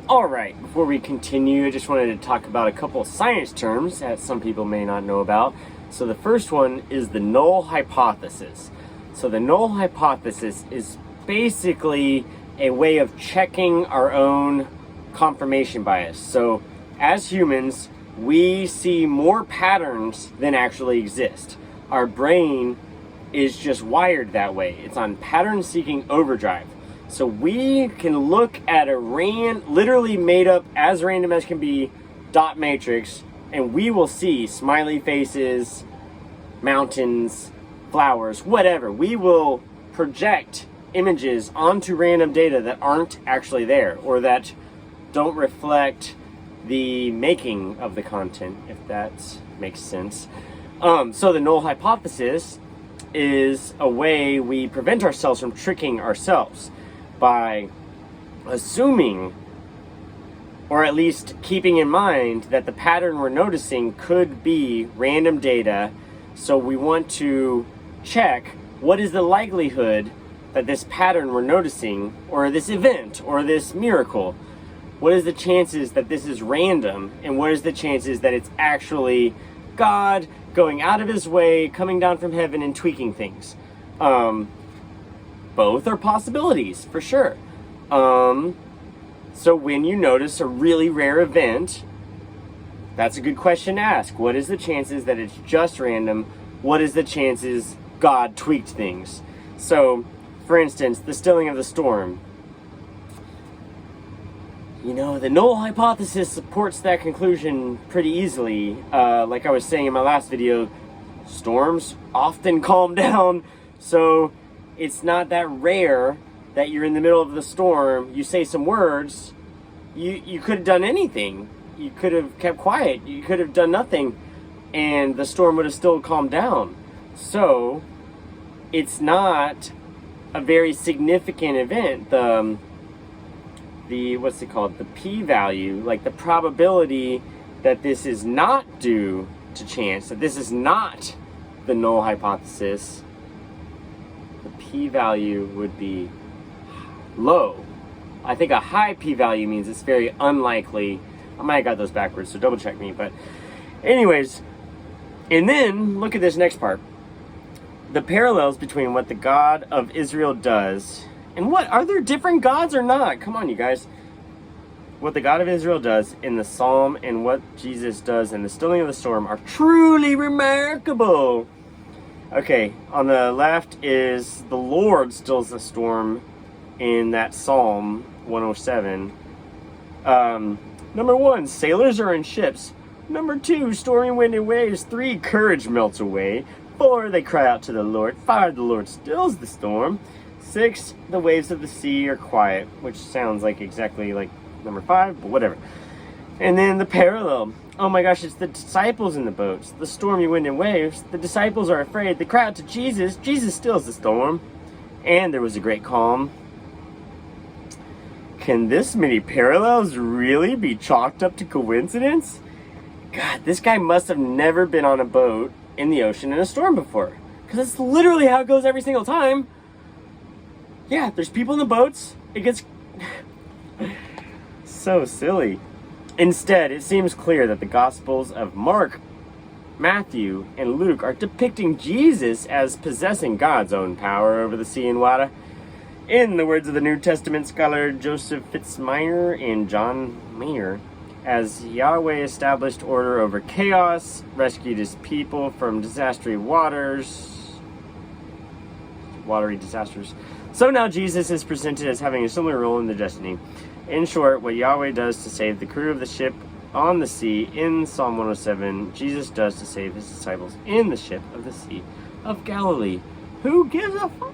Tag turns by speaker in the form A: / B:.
A: Alright, before we continue, I just wanted to talk about a couple of science terms that some people may not know about. So the first one is the null hypothesis. So the null hypothesis is basically a way of checking our own confirmation bias. So as humans, we see more patterns than actually exist. Our brain is just wired that way. It's on pattern-seeking overdrive. So we can look at a literally made up, as random as can be, dot matrix, and we will see smiley faces, mountains, flowers, whatever. We will project images onto random data that aren't actually there, or that don't reflect the making of the content, if that makes sense. So the null hypothesis is a way we prevent ourselves from tricking ourselves by assuming, or at least keeping in mind, that the pattern we're noticing could be random data. So we want to check what is the likelihood that this pattern we're noticing, or this event, or this miracle, what is the chances that this is random, and what is the chances that it's actually God going out of his way, coming down from heaven and tweaking things. Both are possibilities, for sure. So when you notice a really rare event, that's a good question to ask. What is the chances that it's just random? What is the chances God tweaked things? So, for instance, the stilling of the storm. You know, the null hypothesis supports that conclusion pretty easily. Like I was saying in my last video, storms often calm down, so it's not that rare that you're in the middle of the storm, you say some words, you could have done anything. You could have kept quiet, you could have done nothing, and the storm would have still calmed down. So, it's not a very significant event. The what's it called? The p-value, like the probability that this is not due to chance, that this is not the null hypothesis, the p-value would be low. I think a high p-value means it's very unlikely. I might have got those backwards, so double check me. But anyways, and then look at this next part. The parallels between what the God of Israel does and what, are there different gods or not? Come on, you guys. What the God of Israel does in the psalm and what Jesus does in the stilling of the storm are truly remarkable. Okay, on the left is the Lord stills the storm in that Psalm 107. Number 1, sailors are in ships. Number 2, stormy wind and waves. 3, courage melts away. 4, they cry out to the Lord. 5, the Lord stills the storm. 6, the waves of the sea are quiet, which sounds like exactly like number 5, but whatever. And then the parallel. Oh my gosh, it's the disciples in the boats. The stormy wind and waves. The disciples are afraid. They cry out to Jesus. Jesus stills the storm. And there was a great calm. Can this many parallels really be chalked up to coincidence? God, this guy must have never been on a boat in the ocean in a storm before. Because that's literally how it goes every single time. Yeah, there's people in the boats. It gets so silly. Instead, it seems clear that the Gospels of Mark, Matthew, and Luke are depicting Jesus as possessing God's own power over the sea and water. In the words of the New Testament scholar Joseph Fitzmyer and John Mayer, as Yahweh established order over chaos, rescued his people from watery disasters. So now Jesus is presented as having a similar role in their destiny. In short, what Yahweh does to save the crew of the ship on the sea in Psalm 107, Jesus does to save his disciples in the ship of the Sea of Galilee. Who gives a fuck?